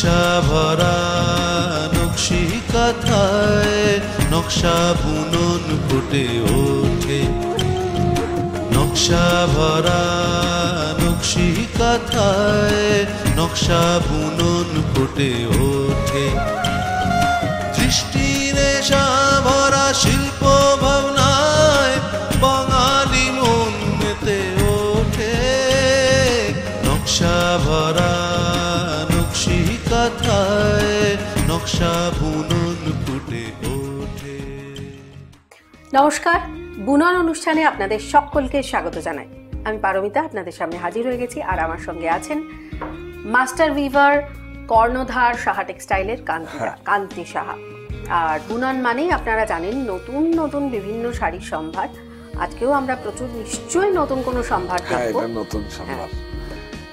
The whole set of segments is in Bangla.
নকশা ভরা নকশি কাঁথায় নকশা বুনন ফুটে ওঠে, নকশা ভরা নকশি কাঁথায় নকশা বুনন ফুটে ওঠে। দৃষ্টির নেশা ভরা শিল্প ভাবনায় বাঙালি মন মেতে ওঠে, নকশা ভরা নকশি কাঁথায় নকশা বুনন ফুটে ওঠে। নমস্কার, বুনন অনুষ্ঠানে আপনাদের সকলকে স্বাগত জানাই। আমি পারমিতা আপনাদের সামনে হাজির হয়ে গেছি, আর আমার সঙ্গে আছেন মাস্টার উইভার কর্ণধার সাহা টেক্সটাইলের কান্তি সাহা। আর বুনন মানেই আপনারা জানেন নতুন নতুন বিভিন্ন শাড়ির সম্ভার। আজকেও আমরা প্রচুর নিশ্চয়ই নতুন কোনো সম্ভার দেখব। এটা নতুন সম্ভার।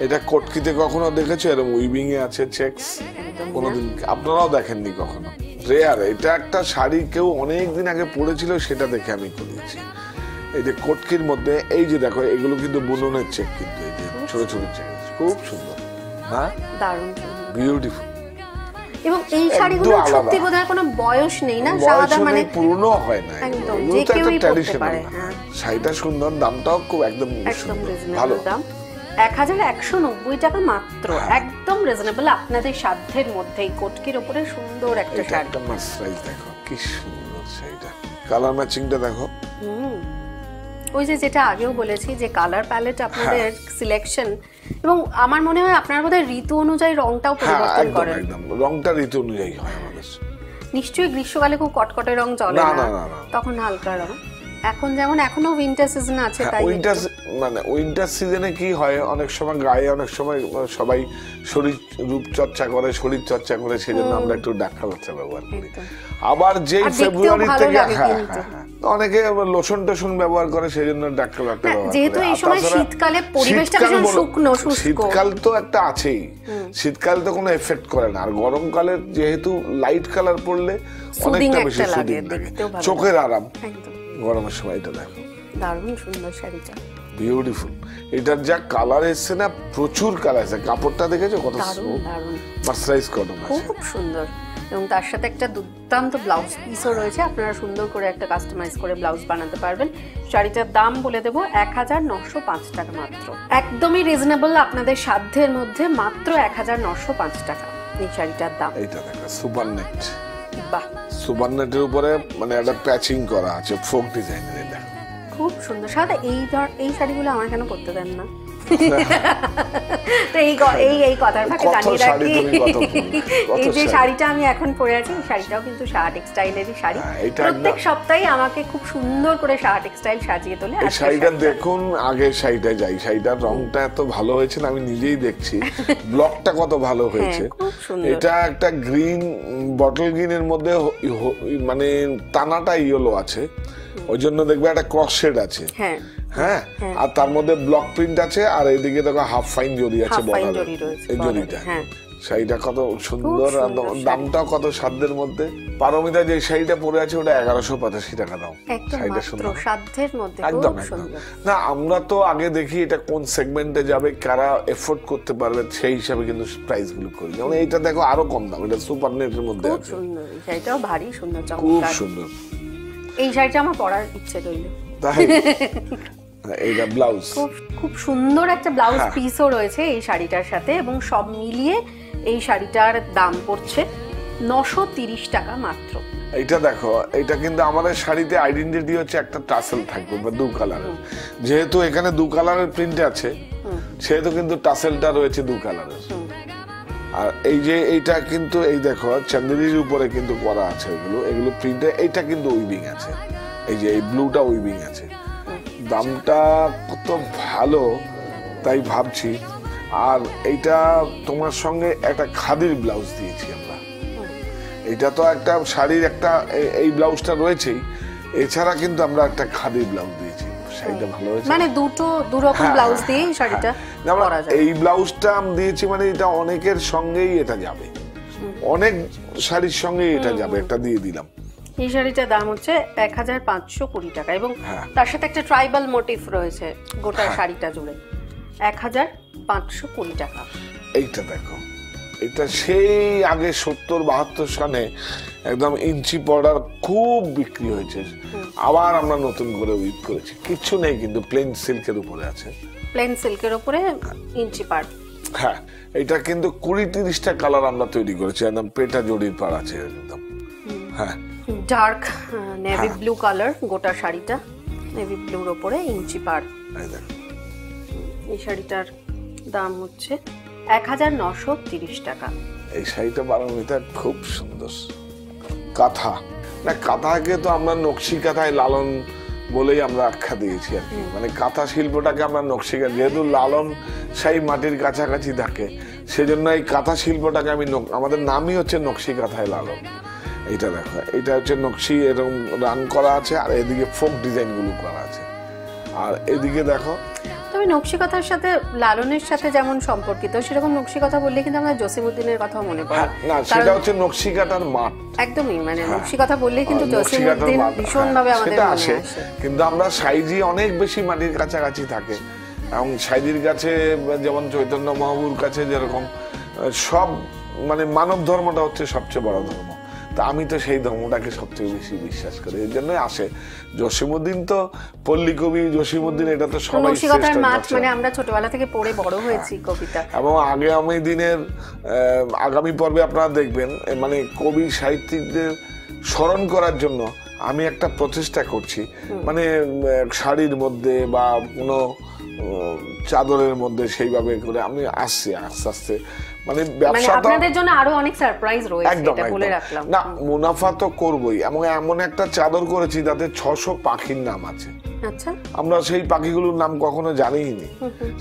এটা কটকিতে কখনো দেখেছো এরকম উইভিং এ আছে চেকস? কোনোদিন আপনারাও দেখেননি কখনো? রেয়ার। এটা একটা শাড়ি কেউ অনেক দিন আগে পরেছিল, সেটা দেখে আমি করিয়েছি। এই যে কটকির মধ্যে এই যে দেখো, এগুলো কিন্তু বুননের চেক, কিন্তু এই যে ছোট ছোট চেক, খুব সুন্দর না? দারুণ, বিউটিফুল। এবং এই শাড়িগুলো সত্যি বোধহয় কোনো বয়স নেই না, সাদা মানে পুরনো হয় না, একদম যে কেউই পরতে পারে। শাড়িটা সুন্দর, দামটাও খুব একদম ভালো দাম, 1190 টাকা মাত্র, একদম রিজনেবল, আপনাদের সাধ্যের মধ্যেই। কটকির উপরে সুন্দর একটা শাড়ি, একটা মাস্টারাইজ দেখো কি সুন্দর শাড়িটা, কালার ম্যাচিংটা দেখো। ওই যে যেটা আগেও বলেছি যে কালার প্যালেট আপনাদের সিলেকশন, এবং আমার মনে হয় আপনারা বোধহয় ঋতু অনুযায়ী রংটাও পরিবর্তন করেন। একদম রংটা ঋতু অনুযায়ী হয় আমাদের। নিশ্চয়ই গ্রীষ্মকালে খুব কটকটে রং চলে না, তখন হালকা রং। এখন যেমন এখনো উইন্টার সিজন আছে, তাই উইন্টার সিজনে কি হয়, অনেক সময় গায়ে অনেক সময় সবাই শরীর রূপ চর্চা করে, শরীর চর্চা করে, সেজন্য আমরা একটু ডাক কালারটা ব্যবহার করি। আবার যেই ফেব্রুয়ারি থেকে অনেকে লোশন টোশন ব্যবহার করে, সেজন্য ডাক কালারটা ব্যবহার করে। যেহেতু এই সময় শীতকালে পরিবেশটা ভীষণ শুকনো শুষ্ক, শীতকাল তো একটা আছেই, শীতকাল তো কোনো এফেক্ট করে না। আর গরমকালে যেহেতু লাইট কালার পড়লে অনেকটা বেশি সুদিং লাগে, চোখের আরাম। গরমের সময় এটা দেখো, দারুণ সুন্দর শাড়িটা, বিউটিফুল। এটার যা কালার এসছে না, প্রচুর কালার আছে। কাপড়টা দেখেছো কত মার্সারাইজ কটন আছে, খুব সুন্দর। এবং তার সাথে একটা দুর্দান্ত ব্লাউজ পিসও রয়েছে, আপনারা সুন্দর করে একটা কাস্টমাইজ করে ব্লাউজ বানাতে পারবেন। শাড়িটার দাম বলে দেবো 1905 টাকা মাত্র, একদমই রিজনেবল, আপনাদের সাধ্যের মধ্যে, মাত্র 1905 টাকা এই শাড়িটার দাম। এইটা দেখো সুপার নেট, বাহ, সুপার নেটের উপরে মানে একটা প্যাচিং করা আছে, ফোক ডিজাইনের। এটা খুব সুন্দর। সাদা এই শাড়িগুলো আমার কেন করতে দেন না? তো এই কথার ফাঁকে জানিয়ে রাখি, এই যে শাড়িটা আমি এখন পরে আছি, এই শাড়িটাও কিন্তু সাহা টেক্সটাইলেরই শাড়ি। প্রত্যেক সপ্তাহে আমাকে খুব সুন্দর করে সাহা টেক্সটাইল সাজিয়ে তোলে। এই শাড়িটা দেখুন, আগে শাড়িটা যাই, শাড়িটার রংটা এত ভালো হয়েছে না, আমি নিজেই দেখছি। ব্লকটা কত ভালো হয়েছে। এটা একটা গ্রিন, বটল গ্রিনের মধ্যে মানে টানাটা ইয়েলো আছে, ওই জন্য দেখবে একটা ক্রস শেড আছে। হ্যাঁ, আর তার মধ্যে ব্লক প্রিন্ট আছে, আর এইদিকে দেখো হাফ ফাইন জরি আছে, এই জরিটা। শাড়িটা কত সুন্দর, দামটাও কত সাধ্যের মধ্যে। পারমিতা যে শাড়িটা পরে আছে ওটা 1185 টাকা দাম। শাড়িটা সুন্দর, সাধ্যের মধ্যে, একদম একদম। না, আমরা তো আগে দেখি এটা কোন সেগমেন্টে যাবে, কারা এফোর্ড করতে পারবে, সেই হিসাবে কিন্তু প্রাইস গুলো করি। যেমন এইটা দেখো আরো কম দাম, এটা সুপার নেটের মধ্যে আছে, শাড়িটাও ভারী সুন্দর, খুব সুন্দর। এই শাড়িটা আমার পরার ইচ্ছে রইল। তাই এইটা ব্লাউজ, খুব সুন্দর একটা ব্লাউজ পিসও রয়েছে এই শাড়িটার সাথে, এবং সব মিলিয়ে এই শাড়িটার দাম পড়ছে 930 টাকা মাত্র। এইটা দেখো, এটা কিন্তু আমাদের শাড়িতে আইডেন্টিটি হচ্ছে একটা টাসেল থাকবে বা দু কালারের। যেহেতু এখানে দু কালারের প্রিন্ট আছে, সেহেতু কিন্তু টাসেলটা রয়েছে দু কালারের। আর এই যে এইটা কিন্তু এই দেখো চান্দেরির উপরে কিন্তু করা আছে, এগুলো প্রিন্টে। এইটা কিন্তু উইভিং আছে, এই যে এই ব্লুটা উইভিং আছে। দামটা কত ভালো তাই ভাবছি। আর এইটা তোমার সঙ্গে একটা খাদির ব্লাউজ দিয়েছি আমরা। এটা তো একটা শাড়ির একটা, এই ব্লাউজটা রয়েছেই, এছাড়া কিন্তু আমরা একটা খাদির ব্লাউজ দিয়েছি। শাড়িটা ভালো হয়েছে, মানে দু রকম ব্লাউজ দিয়ে শাড়িটা করা যায়। এই ব্লাউজটা আমি দিয়েছি মানে এটা অনেকের সঙ্গেই এটা যাবে, অনেক শাড়ির সঙ্গেই এটা যাবে, একটা দিয়ে দিলাম। এই শাড়িটার দাম হচ্ছে 1520 টাকা, এবং তার সাথে একটা ট্রাইবাল মোটিভ রয়েছে গোটা শাড়িটা জুড়ে, 1520 টাকা। এইটা দেখো, এটা সেই আগে 70-72 সালে একদম ইঞ্চি বর্ডার খুব বিক্রি হয়েছে, আবার আমরা নতুন করে উইভ করেছি। কিচ্ছু নেই কিন্তু প্লেন সিল্কের উপরে আছে, প্লেন সিল্কের উপরে ইঞ্চি পার। হ্যাঁ, এটা কিন্তু 20-30টা কালার আমরা তৈরি করেছি, একদম পেটা জড়ির পার আছে একদম। হ্যাঁ, ডার্ক নেভি ব্লু কালার, গোটা শাড়িটা নেভি ব্লুর উপরে ইঞ্চি পার। এই শাড়িটার দাম হচ্ছে 1930 টাকা। এই শাড়িটা পারমিতা খুব সুন্দর। কাঁথা না, কাঁথাকে তো আমরা নকশি কাঁথায় লালন বলেই আমরা আখ্যা দিয়েছি আর কি। মানে কাঁথা শিল্পটাকে আমরা নকশি, যেহেতু লালন সেই মাটির কাছাকাছি থাকে, সেজন্য এই কাঁথা শিল্পটাকে আমি আমাদের নামই হচ্ছে নকশি কাঁথায় লালন। এইটা দেখো, এটা হচ্ছে নকশি এরকম রান করা আছে, আর এদিকে ফোক ডিজাইন গুলো করা আছে, আর এদিকে দেখো। তবে নকশিকাঁথার সাথে লালনের সাথে যেমন সম্পর্কিত, সেরকম নকশিকাঁথা বললে কিন্তু আমরা জসিমউদ্দিনের কথা মনে পড়ে। না, সেটা হচ্ছে নকশিকাঁথার মাঠ। একদমই, মানে নকশিকাঁথা বললে কিন্তু জসিমউদ্দিন ভীষণ ভাবে আমাদের মনে আসে। কিন্তু আমরা সাইজি অনেক বেশি মাটির কাছাকাছি থাকে, এবং সাইজির কাছে যেমন চৈতন্য মহাপুর কাছে যেরকম সব, মানে মানব ধর্মটা হচ্ছে সবচেয়ে বড় ধর্ম। তা আমি তো সেই ধর্মটাকে সবচেয়ে বেশি বিশ্বাস করি, এর জন্যই আসে। জসিমউদ্দিন তো পল্লী কবি, জসিমউদ্দিন এটা তো সবাই নকশিকাঁথার মাঠ, মানে আমরা ছোটবেলা থেকে পড়ে বড় হয়েছি কবিতা। এবং আগামী দিনের আগামী পর্বে আপনারা দেখবেন, মানে কবি সাহিত্যিকদের স্মরণ করার জন্য আমি একটা প্রচেষ্টা করছি, মানে শাড়ির মধ্যে বা কোনো চাদরের মধ্যে সেইভাবে করে আমি আসছি আস্তে আস্তে। মানে আপনাদের জন্য আরো অনেক সারপ্রাইজ রয়েছে, এটা বলে রাখলাম। না, মুনাফা তো করবই, এবং এমন একটা চাদর করেছি তাতে 600 পাখির নাম আছে। আচ্ছা, আমরা সেই পাখিগুলোর নাম কখনো জানিনি,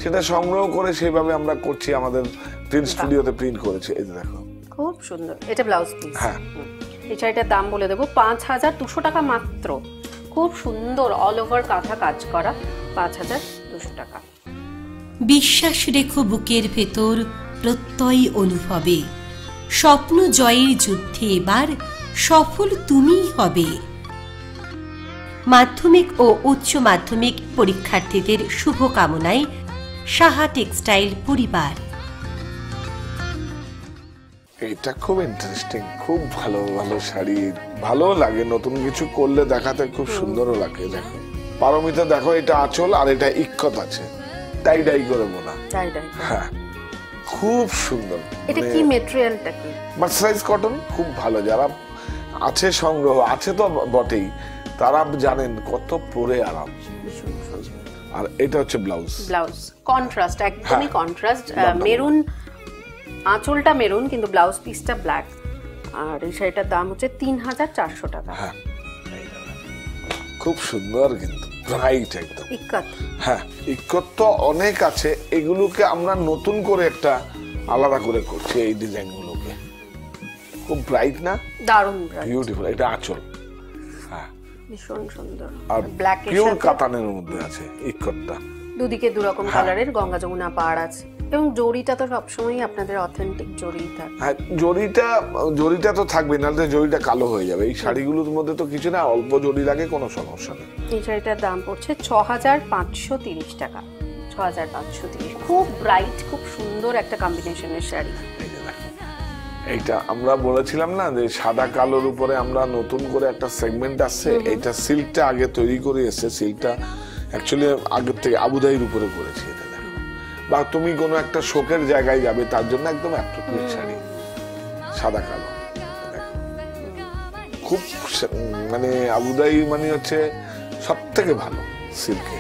সেটা সংগ্রহ করে সেইভাবে আমরা করছি, আমাদের প্রিন্ট স্টুডিওতে প্রিন্ট করেছি। এই দেখো, খুব সুন্দর। এটা ব্লাউজ পিস। হ্যাঁ, এই শাড়িটার দাম বলে দেবো 5200 টাকা মাত্র। খুব সুন্দর অল ওভার কাঁথা কাজ করা, 5200 টাকা। বিশ্বাস রেখো বুকের ভেতর প্রত্যয় অনুভবে, স্বপ্ন জয়ের যুদ্ধে এবার সফল তুমিই হবে। মাধ্যমিক ও উচ্চ মাধ্যমিক পরীক্ষার্থীদের শুভকামনায় সাহা টেক্সটাইল পরিবার। এটা খুব ইন্টারেস্টিং, খুব ভালো ভালো শাড়ি, ভালো লাগে নতুন কিছু করলে, দেখাতে খুব সুন্দরও লাগে। দেখো পারমিতা, দেখো এটা আঁচল, আর এটা ইক্কত আছে, টাই ডাই করে বোনা। হ্যাঁ, খুব সুন্দর। এটা কি ম্যাটেরিয়ালটা কি? মার্সারাইজ কটন, খুব ভালো। যারা আছে সংগ্রহ আছে তো বটেই, তারা জানেন কত পরে আরাম। আর এটা হচ্ছে ব্লাউজ, ব্লাউজ কন্ট্রাস্ট, একদমই কন্ট্রাস্ট, মেরুন, আঁচলটা মেরুন কিন্তু ব্লাউজ পিসটা ব্ল্যাক। আর এই শাড়িটার দাম হচ্ছে 3400 টাকা। হ্যাঁ, খুব সুন্দর, কিন্তু ব্রাইট একদম। ইক্কত, হ্যাঁ, ইক্কত তো অনেক আছে, এগুলোকে আমরা নতুন করে একটা আলাদা করে করছি। এই ডিজাইনগুলোকে খুব ব্রাইট না, দারুণ ব্রাইট, বিউটিফুল। এটা আঁচল, হ্যাঁ, ভীষণ সুন্দর। আর ব্ল্যাক পিওর কাতানের মধ্যে আছে ইক্কতটা। দুদিকে দুরকম কালারের গঙ্গা যমুনা পাড় আছে, এবং জরিটা তো সবসময় আপনাদের অথেন্টিক জরি থাকে। হ্যাঁ, জরিটা তো থাকবে, নাহলে জরিটা কালো হয়ে যাবে। এই শাড়িগুলোর মধ্যে তো কিছু না, অল্প জরি লাগে, কোনো সমস্যা নেই। এই শাড়িটার দাম পড়ছে 6530 টাকা। 6530, খুব ব্রাইট, খুব সুন্দর একটা কম্বিনেশনের শাড়ি। এইটা আমরা বলেছিলাম না যে সাদা কালোর উপরে আমরা নতুন করে একটা সেগমেন্ট আসছে। এইটা সিল্কটা আগে তৈরি করে এসেছে, সিল্কটা অ্যাকচুয়ালি আগের থেকে আবুধাবির উপরে করেছি। এটা দেখো, বা তুমি কোনো একটা শোকের জায়গায় যাবে, তার জন্য একদম অ্যাপ্রোপ্রিয়েট শাড়ি, সাদা কালো। খুব মানে আবুধাবি মানে হচ্ছে সব থেকে ভালো সিল্কে।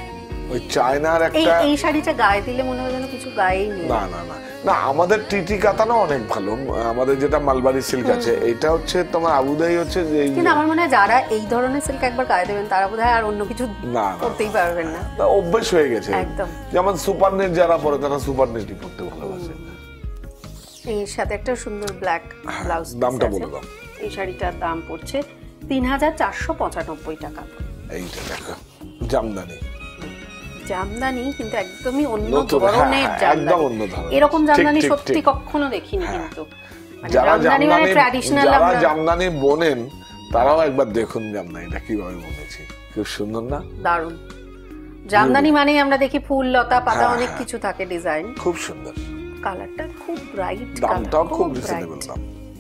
ওই চায়নার একটা, এই শাড়িটা গায়ে দিলে মনে হয় যেন কিছু গায়েই নেই। না না না না, আমাদের টিটি কাতানো অনেক ভালো, আমাদের যেটা মালবারি সিল্ক আছে, এটা হচ্ছে তোমার আবুধাবি হচ্ছে। কিন্তু আমার মনে হয় যারা এই ধরনের সিল্ক একবার গায়ে দেবেন, তারা বোধহয় আর অন্য কিছু করতেই পারবেন না, অভ্যেস হয়ে গেছে একদম। যেমন সুপার নেট যারা পরে, তারা সুপার নেটই পড়তে ভালোবাসে। এর সাথে একটা সুন্দর ব্ল্যাক ব্লাউজ। দামটা বলে দাও। এই শাড়িটার দাম পড়ছে 3495 টাকা। এইটা দেখো, জামদানি, জামদানি কিন্তু একদমই অন্য ধরনের জামদানি। এরকম জামদানি সত্যি কখনো দেখিনি। কিন্তু যারা জামদানি বোনেন তারাও একবার দেখুন জামদানিটা কিভাবে বনেছি, খুব সুন্দর না? দারুণ। জামদানি মানে আমরা দেখি ফুল লতা পাতা অনেক কিছু থাকে, ডিজাইন খুব সুন্দর। কালারটা খুব ব্রাইট, দামটাও খুব রিজনেবল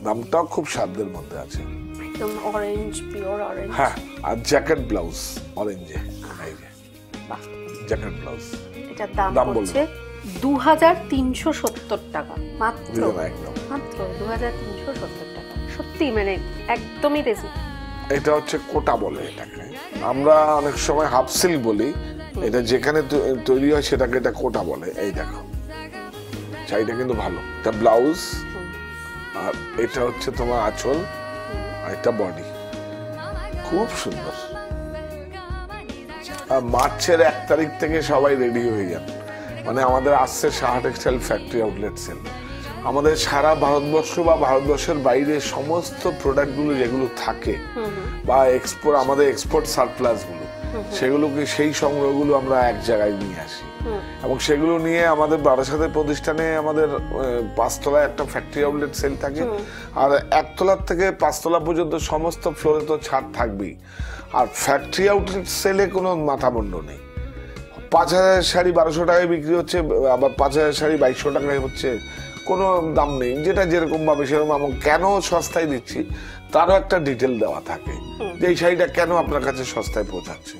দামটাও খুব সাধ্যের মধ্যে আছে, একদম অরেঞ্জ, পিওর অরেঞ্জ। হ্যাঁ, আর জ্যাকেট ব্লাউজ অরেঞ্জে, এই যে জ্যাকেট ব্লাউজ। এটার দাম হচ্ছে 2370 টাকা মাত্র, মাত্র 2370 টাকা। সত্যি মানে একদমই রিজনেবল। এটা হচ্ছে কোটা বলে এটাকে, আমরা অনেক সময় হাফ সিল্ক বলি, এটা যেখানে তৈরি হয় সেটাকে এটা কোটা বলে। এই দেখো শাড়িটা কিন্তু ভালো, এটা ব্লাউজ আর এটা হচ্ছে তোমার আঁচল আর এটা বডি, খুব সুন্দর। আর মার্চের 1 তারিখ থেকে সবাই রেডি হয়ে যান, মানে আমাদের আসছে Saha textile factory outlet sale. আমাদের সারা ভারতবর্ষ বা ভারতবর্ষের বাইরে সমস্ত প্রোডাক্টগুলো যেগুলো থাকে বা এক্সপোর্ট, আমাদের এক্সপোর্ট সারপ্লাস গুলো, সেগুলোকে সেই সংগ্রহগুলো আমরা এক জায়গায় নিয়ে আসি এবং সেগুলো নিয়ে আমাদের বারাসাতের প্রতিষ্ঠানে আমাদের 5 তলায় একটা ফ্যাক্টরি আউটলেট সেল থাকে, আর 1 তলার থেকে 5 তলা পর্যন্ত সমস্ত ফ্লোরে তো ছাড় থাকবেই। আর ফ্যাক্টরি আউটলেট সেলে কোনো মাথামুণ্ড নেই। 5000 শাড়ি 1200 টাকায় বিক্রি হচ্ছে, আবার 5000 শাড়ি 2200 টাকায় হচ্ছে, কোনো দাম নেই। যেটা যেরকম ভাবে সেরকম। এবং কেন সস্তায় দিচ্ছি তারও একটা ডিটেল দেওয়া থাকে, যে এই শাড়িটা কেন আপনার কাছে সস্তায় পৌঁছাচ্ছে।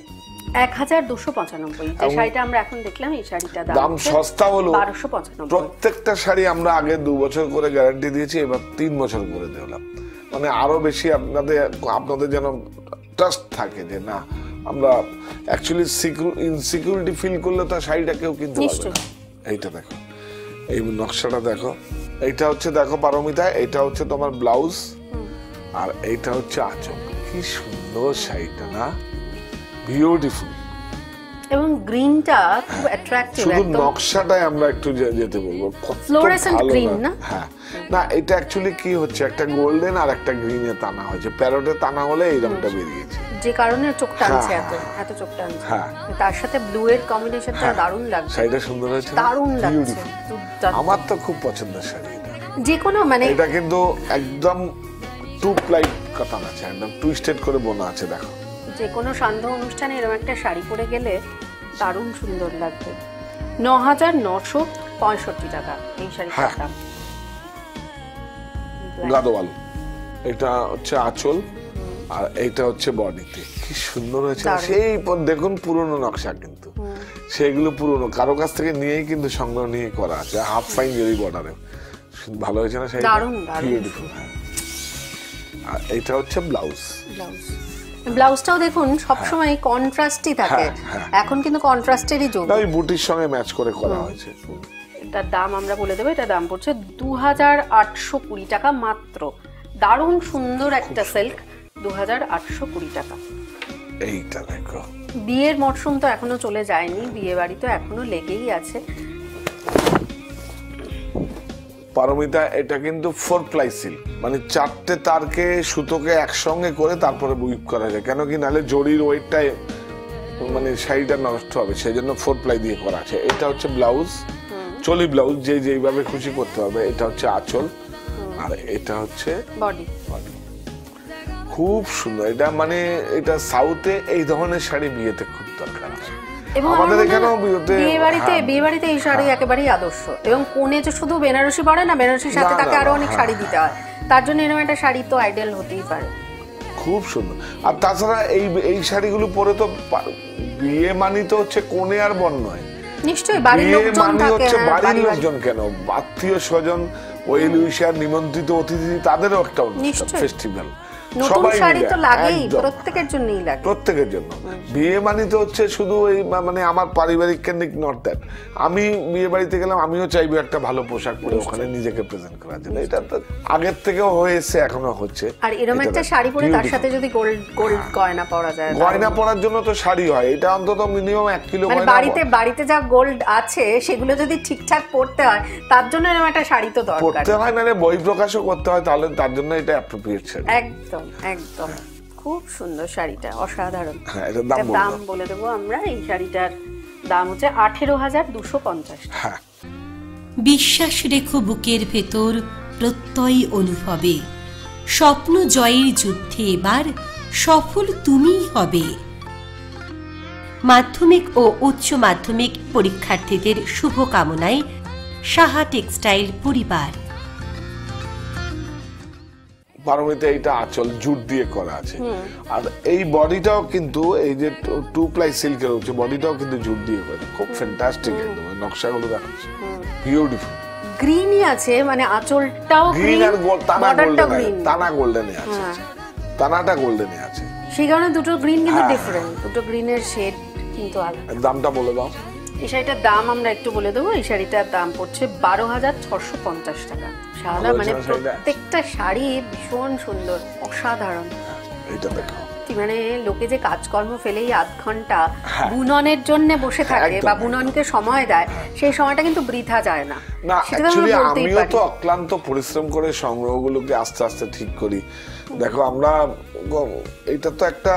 1295 যে শাড়িটা আমরা এখন দেখলাম, এই শাড়িটা দাম সস্তা হলো 1295। প্রত্যেকটা শাড়ি আমরা আগে 2 বছর করে গ্যারান্টি দিয়েছি, এবার 3 বছর করে দিলাম, মানে আরো বেশি আপনাদের যেন ট্রাস্ট থাকে যে না আমরা অ্যাকচুয়ালি ইনসিকিউরিটি ফিল করলে তো শাড়িটা কেউ কিনতে পারবে না। এইটা দেখো, এই নকশাটা দেখো, এইটা হচ্ছে দেখো পারমিতা, এটা হচ্ছে তোমার ব্লাউজ আর এইটা হচ্ছে আঁচল। কি সুন্দর শাড়িটা না, বিউটিফুল। এবং গ্রিনটা খুব অ্যাট্রাক্টিভ, শুধু একদম নকশাটাই আমরা একটু যেতে বলবো, ফ্লোরেসেন্ট গ্রিন না? হ্যাঁ, না এটা অ্যাকচুয়ালি কি হচ্ছে, একটা গোল্ডেন আর একটা গ্রিনে টানা হয়েছে, প্যারোটে টানা হলে এই রংটা বেরিয়েছে, যে কারণে চোখ টানছে, এত চোখ টানছে। তার সাথে ব্লু এর কম্বিনেশনটা দারুণ লাগছে। শাড়িটা সুন্দর হয়েছে, দারুণ লাগছে। আমার তো খুব পছন্দের শাড়ি এটা। যে কোনো মানে এটা কিন্তু একদম টু প্লাই কাটানো আছে, একদম টুইস্টেড করে বোনা আছে। দেখো যে কোনো সান্ধ্য অনুষ্ঠানে এরকম একটা শাড়ি পরে গেলে দারুণ সুন্দর লাগবে। 9965 টাকা এই শাড়িটার দাম। গাদোয়াল, এটা হচ্ছে আঁচল আর এইটা হচ্ছে বডিতে। কি সুন্দর হয়েছে, সেই দেখুন পুরনো নকশা, কিন্তু সেগুলো পুরনো কারো কাছ থেকে নিয়েই কিন্তু সংগ্রহ নিয়ে করা আছে, হাফ ফাইন জরি বর্ডারে। ভালো হয়েছে না শাড়িটা? দারুণ বিউটিফুল। আর এইটা হচ্ছে ব্লাউজ। ব্লাউজটাও দেখুন সবসময় কন্ট্রাস্টই থাকে, এখন কিন্তু কন্ট্রাস্টেরই যোগ, ওই বুটির সঙ্গে ম্যাচ করে করা হয়েছে। এটার দাম আমরা বলে দেবো, এটার দাম পড়ছে 2820 টাকা মাত্র। দারুণ সুন্দর একটা সিল্ক, 2820 টাকা। এইটা দেখো, বিয়ের মরশুম তো এখনো চলে যায়নি, বিয়ে বাড়ি তো এখনো লেগেই আছে। পারমিতা, এটা কিন্তু 4 প্লাই সিল্ক, মানে 4টে তারকে সুতোকে একসঙ্গে করে তারপরে উইভ করা যায়, কেন কি নাহলে জরির ওয়েটটা মানে শাড়িটা নষ্ট হবে, সেই জন্য 4 প্লাই দিয়ে করা আছে। এটা হচ্ছে ব্লাউজ, চলি ব্লাউজ, যেইভাবে খুশি করতে হবে। এটা হচ্ছে আঁচল আর এটা হচ্ছে বডি। খুব সুন্দর এটা, মানে এটা সাউথে এই ধরনের শাড়ি বিয়েতে খুব দরকার আছে। এবং আমাদের এখানেও বিয়ে বাড়িতে এই শাড়ি একেবারেই আদর্শ। এবং কোনে যে শুধু বেনারসি পরে না, বেনারসির সাথে তাকে আরো অনেক শাড়ি দিতে হয়, তার জন্য এরকম একটা শাড়ি তো আইডিয়াল হতেই পারে। খুব সুন্দর। আর তাছাড়া এই শাড়িগুলো পরে তো বিয়ে মানি তো হচ্ছে কোনে আর বর নয়, নিশ্চয়ই বাড়ির লোকজন থাকে, বাড়ির লোকজন কেন, আত্মীয় স্বজন, ওয়েল উইশার, নিমন্ত্রিত অতিথি, তাদেরও একটা ফেস্টিভ্যাল। নতুন শাড়ি তো লাগেই, প্রত্যেকের জন্যই লাগে, প্রত্যেকের জন্য। বিয়ে মানে তো হচ্ছে শুধু এই মানে আমার পারিবারিক কেন্দ্রিক নট দ্যাট। আমি বিয়ে বাড়িতে গেলাম, আমিও চাইবো একটা ভালো পোশাক পরে ওখানে নিজেকে প্রেজেন্ট করার জন্য। এটা তো আগের থেকেও হয়েছে, এখনো হচ্ছে। আর এরকম একটা শাড়ি পরে তার সাথে যদি গোল্ড গয়না পরা যায়, গয়না পরার জন্য তো শাড়ি হয়, এটা অন্তত মিনিমাম 1 কিলো গয়না। বাড়িতে যা গোল্ড আছে সেগুলো যদি ঠিকঠাক পড়তে হয়, তার জন্য এরকম একটা শাড়ি তো দরকার। পড়তে হয় না, বই প্রকাশও করতে হয়, তাহলে তার জন্য এটা অ্যাপ্রোপ্রিয়েট শাড়ি। একদম একদম খুব সুন্দর শাড়িটা, অসাধারণ। এটার দাম বলে দেবো আমরা। এই শাড়িটার দাম হচ্ছে 18,250 টাকা। বিশ্বাস রেখো বুকের ভেতর প্রত্যয় অনুভবে, স্বপ্ন জয়ের যুদ্ধে এবার সফল তুমিই হবে। মাধ্যমিক ও উচ্চ মাধ্যমিক পরীক্ষার্থীদের শুভকামনায় সাহা টেক্সটাইল পরিবার। পারমিতা এইটা আঁচল জুট দিয়ে করা আছে, আর এই বডিটাও কিন্তু এই যে 2 ply সিল্কের হচ্ছে, বডিটাও কিন্তু জুট দিয়ে করা, খুব ফ্যান্টাস্টিক একদম। নকশাগুলো দেখাচ্ছে বিউটিফুল। গ্রিনই আছে, মানে আঁচলটাও গ্রিন আর টানা বর্ডারটাও গোল্ডেন, গ্রিন, টানা গোল্ডেনে আছে, টানাটা গোল্ডেনে আছে। সেই কারণে দুটো গ্রিন কিন্তু ডিফারেন্ট, দুটো গ্রিনের শেড কিন্তু আলাদা। দামটা বলে দাও। এই শাড়িটার দাম আমরা একটু বলে দেবো। এই শাড়িটার দাম পড়ছে 12,650 টাকা। সাদা মানে প্রত্যেকটা শাড়ি ভীষণ সুন্দর, অসাধারণ। এইটা দেখো, মানে লোকে যে কাজকর্ম ফেলেই আধ ঘন্টা বুননের জন্য বসে থাকে বা বুননকে সময় দেয়, সেই সময়টা কিন্তু বৃথা যায় না। না অ্যাকচুয়ালি আমিও তো অক্লান্ত পরিশ্রম করে সংগ্রহগুলোকে আস্তে আস্তে ঠিক করি। দেখো আমরা এটা তো একটা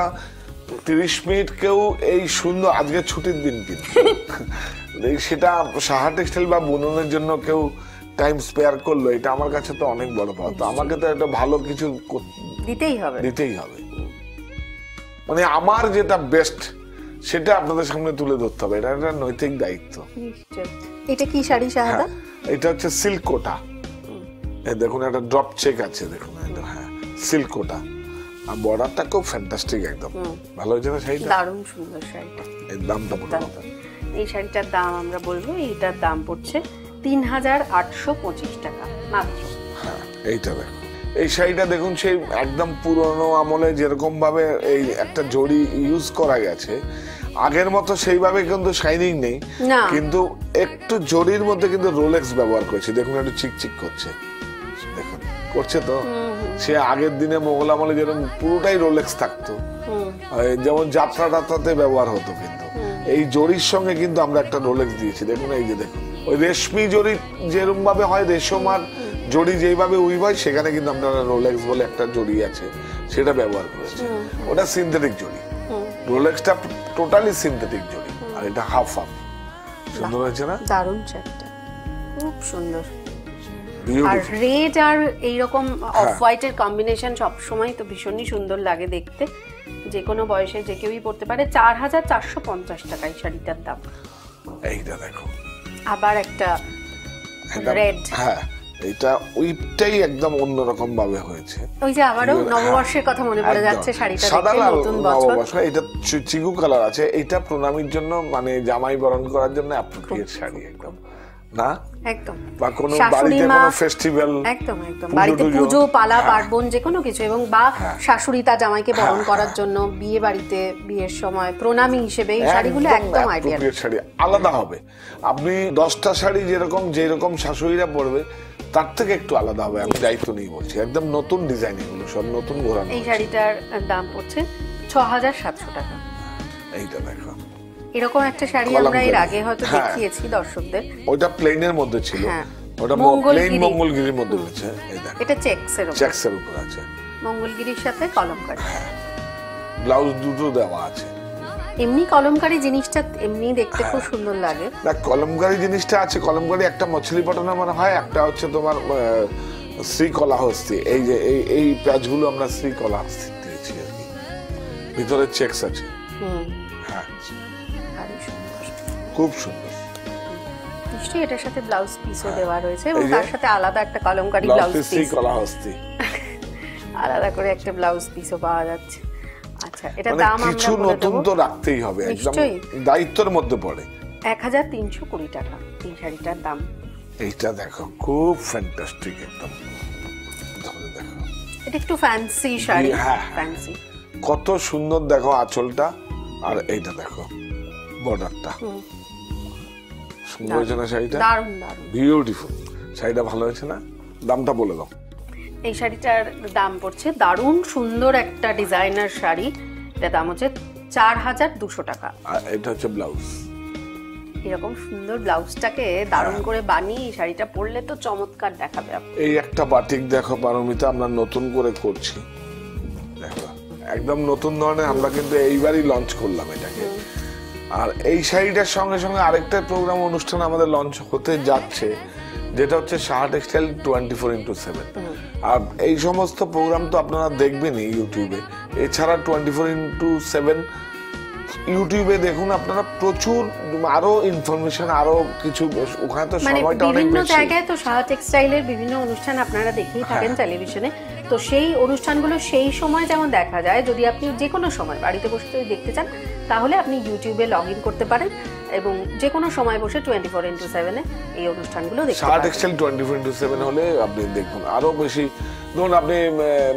30 মিনিট কেউ এই সুন্দর, আজকে ছুটির দিন কিন্তু সেটা সাহা টেক্সটাইল বা বুননের জন্য কেউ টাইম স্পেয়ার করলো, এটা আমার কাছে তো অনেক বড় পাওয়া। তো আমাকে তো একটা ভালো কিছু দিতেই হবে, মানে আমার যেটা বেস্ট সেটা আপনাদের সামনে তুলে ধরতে হবে, এটা একটা নৈতিক দায়িত্ব। এটা কি শাড়ি শাহাদা? এটা হচ্ছে সিল্ক কোটা। এই দেখুন একটা ড্রপ চেক আছে, দেখুন এটা, হ্যাঁ সিল্ক কোটা, আর বর্ডারটা খুব ফ্যান্টাস্টিক একদম। ভালো হয়েছে না শাড়িটা? দারুণ সুন্দর শাড়িটা। এর দামটা বলুন। এই শাড়িটার দাম আমরা বলবো, এইটার দাম পড়ছে 3,825 টাকা মাত্র। হ্যাঁ এইটা দেখুন, এই শাড়িটা দেখুন সেই একদম পুরনো আমলে যেরকম ভাবে এই একটা জড়ি ইউজ করা গেছে, আগের মতো সেইভাবে কিন্তু শাইনিং নেই, কিন্তু একটু জড়ির মধ্যে কিন্তু রোলেক্স ব্যবহার করেছে। দেখুন একটু চিকচিক করছে, দেখুন করছে তো। সে আগের দিনে মোগল আমলে যেরককম পুরোটাই রোলেক্স থাকতো, যেমন যাত্রা টাত্রাতে ব্যবহার হতো, কিন্তু এই জড়ির সঙ্গে কিন্তু আমরা একটা রোলেক্স দিয়েছি। দেখুন এই যে দেখুন, ওই রেশমি জড়ি যেরকম ভাবে হয়, রেশম আর জড়ি যেইভাবে উইভ হয়, সেখানে কিন্তু আমরা রোলেক্স বলে একটা জড়ি আছে, সেটা ব্যবহার করেছি। ওটা সিনথেটিক জড়ি, রোলেক্সটা টোটালি সিনথেটিক জড়ি, আর এটা হাফ হাফ। সুন্দর হয়েছে না? দারুণ চারটা, খুব সুন্দর। আর রেড আর এইরকম অফ হোয়াইট এর কম্বিনেশন সবসময় তো ভীষণই সুন্দর লাগে দেখতে, যে কোনো বয়সে যে কেউই পড়তে পারে। 4,450 টাকা এই শাড়িটার দাম। এইটা দেখো, আবার একটা রেড, হ্যাঁ এটা উইপটাই একদম অন্যরকম ভাবে হয়েছে। ওই যে আবারও নববর্ষের কথা মনে পড়ে যাচ্ছে শাড়িটা দেখে, নতুন বছর। এটা চিকু কালার আছে, এটা প্রণামীর জন্য, মানে জামাই বরণ করার জন্য অ্যাপ্রোপ্রিয়েট শাড়ি একদম, না একদম, বা কোনো বাড়িতে কোনো ফেস্টিভ্যাল, একদম একদম বাড়িতে পুজো পালা পার্বণ যে কোনো কিছু, এবং বা শাশুড়ি তার জামাইকে বরণ করার জন্য বিয়ে বাড়িতে বিয়ের সময় প্রণামী হিসেবে এই শাড়িগুলো একদম আইডিয়াল শাড়ি। আলাদা হবে, আপনি 10টা শাড়ি যেরকম শাশুড়িরা পরবে তার থেকে একটু আলাদা হবে, আমি দায়িত্ব নিয়ে বলছি। একদম নতুন ডিজাইন, এগুলো সব নতুন ঘোরানো। এই শাড়িটার দাম পড়ছে 6,700 টাকা। এইটা দেখো, এরকম একটা শাড়ি আমরা এর আগে হয়তো দেখিয়েছি দর্শকদের, ওটা প্লেনের মধ্যে ছিল, ওটা প্লেন মঙ্গলগিরির মধ্যে রয়েছে। এই দেখো, এটা চেকসের উপর আছে, মঙ্গলগিরির সাথে কলমকারী, ব্লাউজ দুটো দেওয়া আছে। এমনি কলমকারী জিনিসটা এমনি দেখতে খুব সুন্দর লাগে। না কলমকারী জিনিসটা আছে, কলমকারী একটা মছলিপটনা মনে হয়, একটা হচ্ছে তোমার শ্রীকলাহস্তি। এই যে এই প্যাচগুলো আমরা শ্রীকলাহস্তি দিয়েছি আর কি, ভিতরে চেকস আছে। হ্যাঁ খুব সুন্দর। নিশ্চয়ই এটার সাথে ব্লাউজ পিসও দেওয়া রয়েছে, এবং তার সাথে আলাদা একটা কলমকারী ব্লাউজ পিস, শ্রীকলাহস্তি আলাদা করে একটা ব্লাউজ পিসও পাওয়া যাচ্ছে। আচ্ছা, এটা দাম আমরা কিছু নতুন তো রাখতেই হবে, একদম দায়িত্বের মধ্যে পড়ে। 1,320 টাকা এই শাড়িটার দাম। এইটা দেখো খুব ফ্যান্টাস্টিক একদম, দেখো এটা একটু ফ্যান্সি শাড়ি, ফ্যান্সি, কত সুন্দর দেখো আঁচলটা, আর এইটা দেখো বর্ডারটা, সুন্দর হয়েছে না শাড়িটা? দারুণ দারুণ, বিউটিফুল শাড়িটা। ভালো হয়েছে না? দামটা বলে দাও। এই শাড়িটার দাম পড়ছে, দারুণ সুন্দর একটা ডিজাইনার শাড়ি, এটা দাম হচ্ছে 4,200 টাকা। আর এটা হচ্ছে ব্লাউজ, এরকম সুন্দর ব্লাউজটাকে দারুণ করে বানিয়ে এই শাড়িটা পরলে তো চমৎকার দেখাবে। এই একটা বাটিক দেখো পারমিতা, আমরা নতুন করে করছি, দেখো একদম নতুন ধরনের, আমরা কিন্তু এইবারই লঞ্চ করলাম এটাকে। আর এই শাড়িটার সঙ্গে সঙ্গে আরেকটা প্রোগ্রাম অনুষ্ঠান আমাদের লঞ্চ হতে যাচ্ছে, যেটা হচ্ছে সাহা টেক্সটাইল 24x7। আর এই সমস্ত প্রোগ্রাম তো আপনারা দেখবেনই ইউটিউবে, এছাড়া 24x7 ইউটিউবে দেখুন আপনারা, প্রচুর আরো ইনফরমেশন, আরো কিছু, ওখানে তো মানে সময়টা অনেক বিভিন্ন বেশি। জায়গায় তো সাহা টেক্সটাইলের বিভিন্ন অনুষ্ঠান আপনারা দেখেই থাকেন টেলিভিশনে, তো সেই অনুষ্ঠানগুলো সেই সময় যেমন দেখা যায়, যদি আপনি যে কোনো সময় বাড়িতে বসে যদি দেখতে চান তাহলে আপনি ইউটিউবে লগ ইন করতে পারেন এবং যে কোনো সময় বসে 24x7 এই অনুষ্ঠানগুলো দেখতে সাহা পারেন। টেক্সটাইল 24x7 হলে আপনি দেখুন আরো বেশি। ধরুন আপনি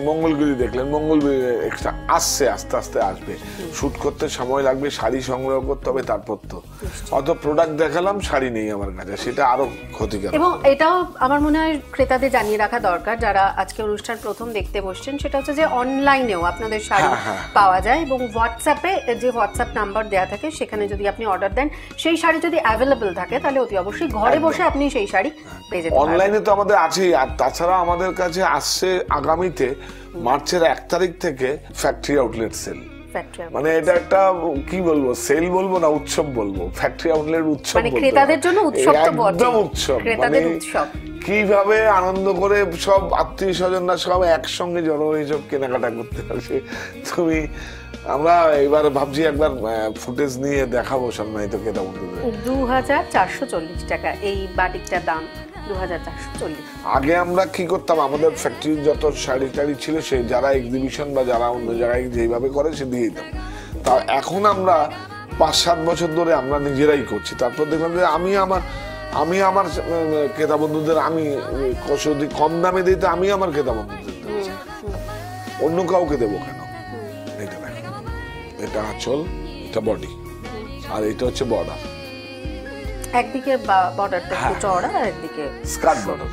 মঙ্গলগিরি দেখলেন, মঙ্গলগিরি এক্সট্রা আসছে, আস্তে আস্তে আসবে, শুট করতে সময় লাগবে, শাড়ি সংগ্রহ করতে হবে, তারপর তো অত প্রোডাক্ট দেখালাম, শাড়ি নেই আমার কাছে, সেটা আরো ক্ষতিকর। এবং এটাও আমার মনে হয় ক্রেতাদের জানিয়ে রাখা দরকার, যারা আজকে অনুষ্ঠান প্রথম দেখতে বসছেন, সেটা হচ্ছে যে অনলাইনেও আপনাদের শাড়ি পাওয়া যায় এবং হোয়াটসঅ্যাপে যে হোয়াটসঅ্যাপ নাম্বার দেওয়া থাকে সেখানে যদি আপনি অর্ডার দেন, সেই শাড়ি যদি অ্যাভেলেবল থাকে তাহলে অতি অবশ্যই ঘরে বসে আপনি সেই শাড়ি পেয়ে যেতে পারবেন। অনলাইনে তো আমাদের আছেই, আর তাছাড়া আমাদের কাছে আসছে আগামীতে মার্চের 1 তারিখ থেকে ফ্যাক্টরি আউটলেট সেল। মানে এটা একটা কি বলবো, সেল বলবো না উৎসব বলবো, ফ্যাক্টরি আউটলেট উৎসব, মানে ক্রেতাদের জন্য উৎসব তো বটেই, একদম উৎসব, ক্রেতাদের মানে উৎসব। কিভাবে আনন্দ করে সব আত্মীয় স্বজনরা সব একসঙ্গে জড়ো হয়ে সব কেনাকাটা করতে আসে। তুমি আমরা এবার ভাবছি একবার ফুটেজ নিয়ে দেখাবো সম্মানিত ক্রেতা বন্ধুদের। 2440 টাকা এই বাটিকটার দাম, 2440। আগে আমরা কি করতাম, আমাদের ফ্যাক্টরির যত শাড়ি টাড়ি ছিল সে যারা এক্সিবিশন বা যারা অন্য জায়গায় যেভাবে করে সে দিয়ে দিতাম। তা এখন আমরা 5-7 বছর ধরে আমরা নিজেরাই করছি। তারপর দেখলাম যে আমি আমার ক্রেতা বন্ধুদের আমি যদি কম দামে দিই তো আমি আমার ক্রেতা বন্ধুদের দিচ্ছি, অন্য কাউকে দেবো কেন? এটা দেখো, এটা আঁচল, এটা বডি, আর এটা হচ্ছে বর্ডার। একদিকে বর্ডারটা একটু চওড়া আর একদিকে স্কার্ট বর্ডার।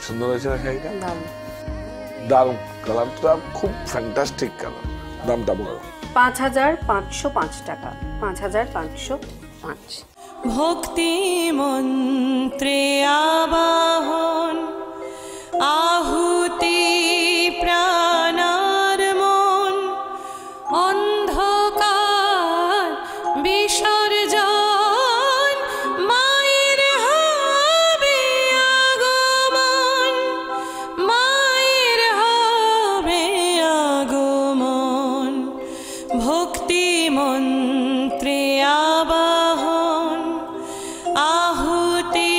সুন্দর হয়েছে না শাড়িটা? দারুণ। দারুণ, কালারটা খুব ফ্যান্টাস্টিক কালার। দামটা বড় 5505 টাকা, 5505। ভক্তি মন্ত্রে আবাহন আহুতি প্রাণার মন অন্ধকার বিসর্জন মায়ের হবে আগমন, মায়ের হবে আগমন। ভক্তি মন্ত্রে আবাহন আহুতি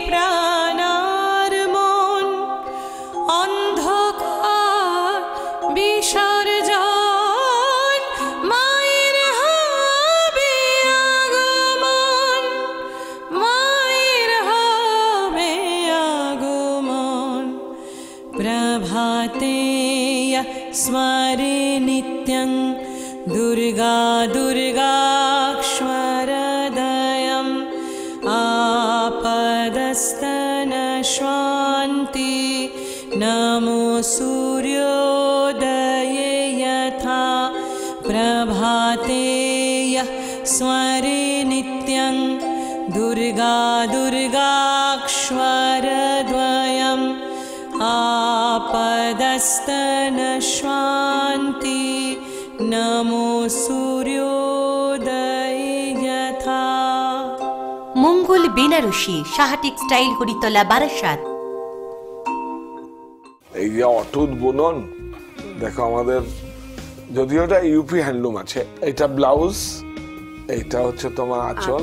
প্রাণার মন অন্ধকার বিসর্জন মায়ের হবে আগমন, মায়ের হবে আগমন। প্রভাতে স্মরে নিত্যং দুর্গা দুর্গাক্ষরদয়ম আপদস্তনশ্রান্তি নমো সূর্যোদয়ে যথা। প্রভাতে স্মরে নিত্যং দুর্গা দুর্গাক্ষরদ্বয়ম আপদস্তনশ্রান্তি নমো সূর্যোদয়ে যথা। মঙ্গল বেনারসি, সাহা টেক্সটাইল, হরিতলা, বারাসাত। এই যে অটুট বুনন দেখো, আমাদের যদিও এটা ইউপি হ্যান্ডলুম আছে। এটা ব্লাউজ, এইটা হচ্ছে তোমার আঁচল,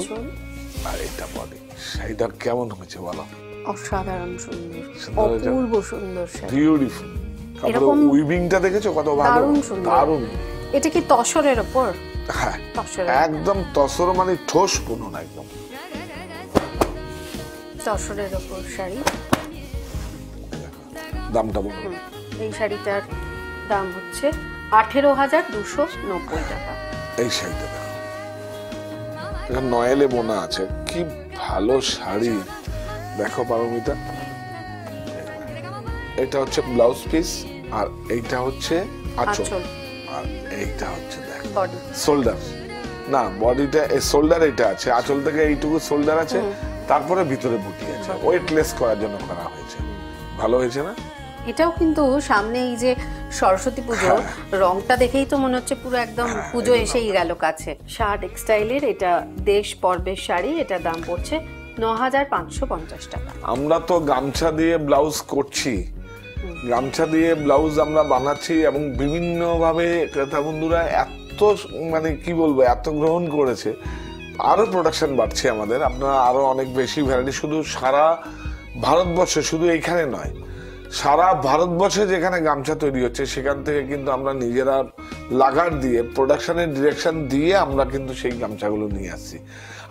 আর এটা বডি। শাড়িটা কেমন হয়েছে বলো? অসাধারণ সুন্দর, সুন্দর হয়েছে? অপূর্ব সুন্দর শাড়ি, বিউটিফুল। তারপরে এরকম উইভিংটা দেখেছো কত ভালো, দারুণ সুন্দর। দারুণ। এটা কি তসরের উপর? হ্যাঁ, তসরের, একদম তসর, মানে ঠোস বুনন একদম। তসরের উপর শাড়ি। দামটা বলো। এই শাড়িটার দাম হচ্ছে 18,290 টাকা। এই শাড়িটা দেখো, এটা নয়েলে বোনা আছে, কি ভালো শাড়ি দেখো পারমিতা। এটা হচ্ছে ব্লাউজ পিস, আর এইটা হচ্ছে আঁচল, আঁচল। আর এইটা হচ্ছে দেখো বডি, শোল্ডার। না, বডিটা শোল্ডার এটা আছে, আঁচল থেকে এইটুকু শোল্ডার আছে, তারপরে ভিতরে বুটি আছে, ওয়েটলেস করার জন্য করা হয়েছে। ভালো হয়েছে না? এটাও কিন্তু সামনে এই যে সরস্বতী পুজো, রংটা দেখেই তো মনে হচ্ছে পুরো একদম পুজো এসেই গেল কাছে। সাহা টেক্সটাইলের এটা দেশ পর্বের শাড়ি, এটা দাম পড়ছে 9,550 টাকা। আমরা তো গামছা দিয়ে ব্লাউজ করছি, গামছা দিয়ে ব্লাউজ আমরা বানাচ্ছি, এবং বিভিন্ন ভাবে ক্রেতা বন্ধুরা এত এত মানে কি বলবো, এত গ্রহণ করেছে, আরো প্রোডাকশন বাড়ছে আমাদের। আপনারা আরো অনেক বেশি ভ্যারাইটি, শুধু সারা ভারতবর্ষে, শুধু এইখানে নয়, সারা ভারতবর্ষে যেখানে গামছা তৈরি হচ্ছে সেখান থেকে কিন্তু আমরা নিজেরা লাগার দিয়ে, প্রোডাকশনের ডিরেকশন দিয়ে আমরা কিন্তু সেই গামছাগুলো নিয়ে আসছি।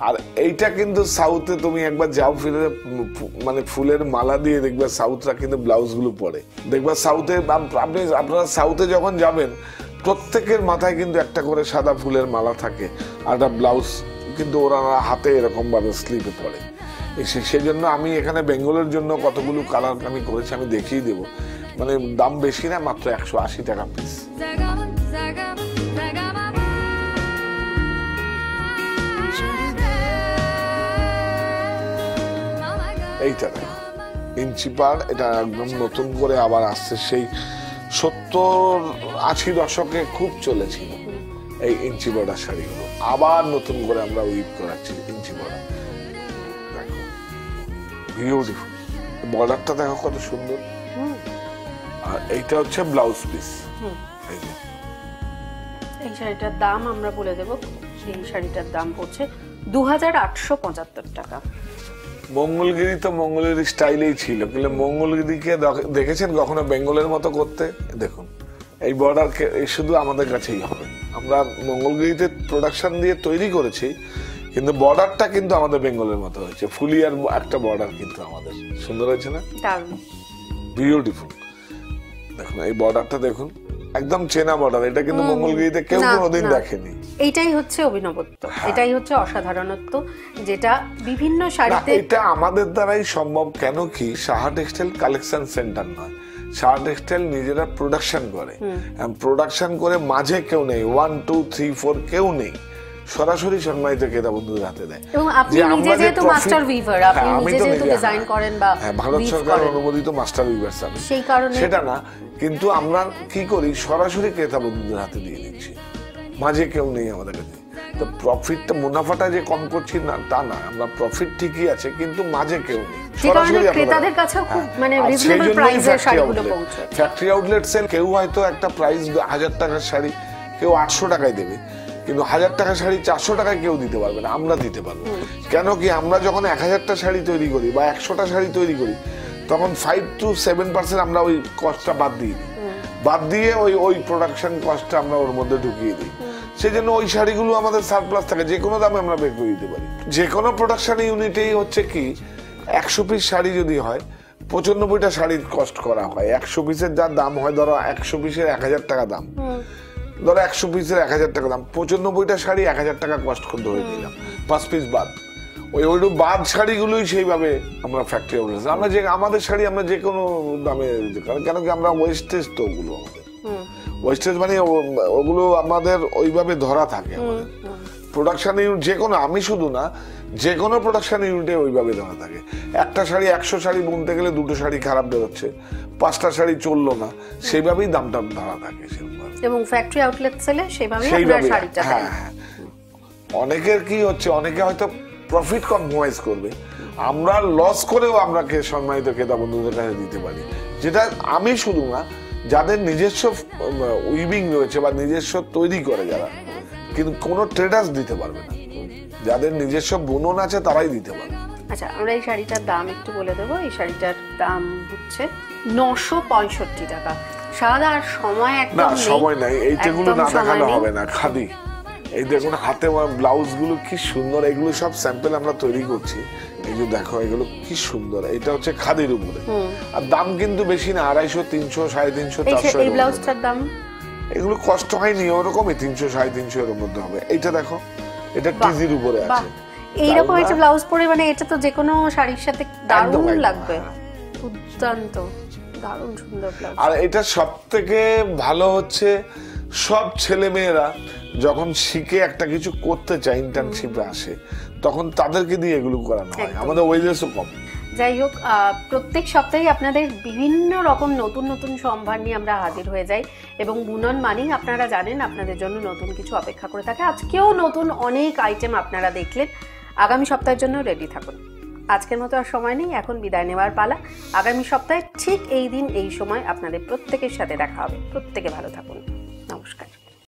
আর এইটা কিন্তু সাউথে তুমি একবার যাও, ফিরে মানে ফুলের মালা দিয়ে দেখবে সাউথরা কিন্তু ব্লাউজ গুলো পরে। দেখবা সাউথে, আপনারা সাউথে যখন যাবেন প্রত্যেকের মাথায় কিন্তু একটা করে সাদা ফুলের মালা থাকে, আর একটা ব্লাউজ কিন্তু ওরা হাতে এরকম ভাবে স্লিপে পরে। সেই জন্য আমি এখানে বেঙ্গলের জন্য কতগুলো কালার আমি করেছি, আমি দেখিয়ে দেবো। মানে দাম বেশি না, মাত্র 180 টাকা পিস। এইটা দেখো ইঞ্চি পাড়, এটা একদম নতুন করে আবার আসছে। সেই 70-80 দশকে খুব চলেছিল এই ইঞ্চি বর্ডার শাড়িগুলো, আবার নতুন করে আমরা উইভ করাচ্ছি ইঞ্চি বর্ডার। দেখো বিউটিফুল, বর্ডারটা দেখো কত সুন্দর। আর এইটা হচ্ছে ব্লাউজ পিস। এই শাড়িটার দাম আমরা বলে দেব। এই শাড়িটার দাম পড়ছে 2875 টাকা। মঙ্গলগিরি তো মঙ্গলের স্টাইলেই ছিল, কিন্তু মঙ্গলগিরিকে দেখেছেন কখনো বেঙ্গলের মতো করতে? দেখুন এই বর্ডার শুধু আমাদের কাছেই হবে। আমরা মঙ্গলগিরিতে প্রোডাকশন দিয়ে তৈরি করেছি, কিন্তু বর্ডারটা কিন্তু আমাদের বেঙ্গলের মতো হয়েছে। ফুলিয়ার একটা বর্ডার কিন্তু আমাদের সুন্দর হয়েছে না? বিউটিফুল। দেখুন এই বর্ডারটা দেখুন, একদম চেনা বর্ডার। এটা কিন্তু মঙ্গলগিরিতে কেউ কোনোদিন দেখেনি। এইটাই হচ্ছে অভিনবত্ব, এটাই হচ্ছে অসাধারণত্ব, যেটা বিভিন্ন শাড়িতে। এটা আমাদের দ্বারাই সম্ভব। কেন কি, সাহা টেক্সটাইল কালেকশন সেন্টার নয়, সাহা টেক্সটাইল নিজেরা প্রোডাকশন করে। প্রোডাকশন করে মাঝে কেউ নেই, 1 2 3 4 কেউ নেই, সরাসরি সম্মানিত ক্রেতা বন্ধুদের হাতে দেয়। এবং আপনি নিজে যেহেতু মাস্টার উইভার, আপনি নিজে যেহেতু ডিজাইন করেন বা ভারত সরকার অনুমোদিত মাস্টার উইভার সার্ভিস, সেই কারণে সেটা না, কিন্তু আমরা কি করি, সরাসরি ক্রেতা বন্ধুদের হাতে দিয়ে দিচ্ছি, মাঝে কেউ নেই আমাদের কাছে। তো প্রফিটটা, মুনাফাটা যে কম করছি না তা না, আমরা প্রফিট ঠিকই আছে, কিন্তু মাঝে কেউ নেই, সরাসরি ক্রেতাদের কাছে খুব মানে রিজনেবল প্রাইসে শাড়িগুলো পৌঁছায়। ফ্যাক্টরি আউটলেট সেল, কেউ হয়তো একটা প্রাইস 1000 টাকার শাড়ি কেউ 800 টাকায় দেবে, কিন্তু 1000 টাকার শাড়ি 400 টাকায় কেউ দিতে পারবে না, আমরা দিতে পারবো। কেন কি, আমরা যখন 1000টা শাড়ি তৈরি করি বা 100টা শাড়ি তৈরি করি, তখন 5 to 7% আমরা ওই কস্টটা বাদ দিয়ে দিই, বাদ দিয়ে ওই প্রোডাকশন কস্টটা আমরা ওর মধ্যে ঢুকিয়ে দিই। সেই জন্য ওই শাড়িগুলো আমাদের সারপ্লাস থাকে, যে কোনো দামে আমরা বের করে দিতে পারি। যে কোনো প্রোডাকশন ইউনিটেই হচ্ছে কি, 100 পিস শাড়ি যদি হয়, 95টা শাড়ির কস্ট করা হয়। 100 পিসের যার দাম হয়, ধরো 100 পিসের 1000 টাকা দাম, ধরো 100 পিসের 1000 টাকা দাম, 95টা শাড়ি 1000 টাকা কস্ট করে ধরে দিলাম, 5 পিস বাদ। ওইটু বাদ শাড়িগুলোই সেইভাবে আমরা ফ্যাক্টরি আউটলেট, আমরা যে আমাদের শাড়ি আমরা যে কোনো দামে, কেন কি আমরা ওয়েস্টেজ, তো ওগুলো আমাদের ওয়েস্টেজ মানে ওগুলো আমাদের ওইভাবে ধরা থাকে। আমাদের প্রোডাকশন ইউনিট যে কোনো, আমি শুধু না, যে কোনো প্রোডাকশন ইউনিটে ওইভাবে ধরা থাকে। একটা শাড়ি 100 শাড়ি বুনতে গেলে 2টো শাড়ি খারাপ বেরোচ্ছে, 5টা শাড়ি চললো না, সেইভাবেই দামটা ধরা থাকে। এবং ফ্যাক্টরি আউটলেট সেলে সেইভাবেই আপনারা শাড়িটা দেন। অনেকের কি হচ্ছে, অনেকে হয়তো প্রফিট কম্প্রোমাইজ করবে, আমরা লস করেও আমরাকে সম্মানিত ক্রেতা বন্ধুদের কাছে দিতে পারি। যেটা আমি শুধু না, যাদের নিজস্ব উইভিং রয়েছে বা নিজস্ব তৈরি করে যারা, কিন্তু কোনো ট্রেডার্স দিতে পারবে না, যাদের নিজস্ব বুনন আছে তারাই দিতে পারবে। আচ্ছা, আমরা এই শাড়িটার দাম একটু বলে দেবো। এই শাড়িটার দাম হচ্ছে 965 টাকা। সাদা আর সময় একদম না, সময় নাই, এইটাগুলো না দেখালে হবে না। খাদি, এই দেখুন হাতে ব্লাউজ গুলো কি সুন্দর, এগুলো সব স্যাম্পল আমরা তৈরি করছি। এই যে দেখো, এগুলো কি সুন্দর, এটা হচ্ছে খাদির উপরে। আর দাম কিন্তু বেশি না, 250, 300, 350, 400। এই ব্লাউজটার দাম, এগুলো কষ্ট হয়নি, ওরকমই 300, 350 এর মধ্যে হবে। এইটা দেখো, এটা টিজির উপরে আছে, এইরকম একটা ব্লাউজ পরে, মানে এটা তো যে কোনো শাড়ির সাথে দারুণ লাগবে, দুর্দান্ত, দারুণ সুন্দর ব্লাউজ। আর এটা সবথেকে ভালো হচ্ছে, সব ছেলে মেয়েরা যখন শিখে একটা কিছু করতে চায়, ইন্টার্নশিপে আসে, তখন তাদেরকে দিয়ে এগুলো করানো হয়। আমাদের ওয়েজেসও কম। যাই হোক, প্রত্যেক সপ্তাহে আপনাদের বিভিন্ন রকম নতুন নতুন সম্ভার নিয়ে আমরা হাজির হয়ে যাই, এবং বুনন মানেই আপনারা জানেন আপনাদের জন্য নতুন কিছু অপেক্ষা করে থাকে। আজকেও নতুন অনেক আইটেম আপনারা দেখলেন, আগামী সপ্তাহের জন্য রেডি থাকুন। আজকের মতো আর সময় নেই, এখন বিদায় নেওয়ার পালা। আগামী সপ্তাহে ঠিক এই দিন এই সময় আপনাদের প্রত্যেকের সাথে দেখা হবে। প্রত্যেকে ভালো থাকুন, নমস্কার।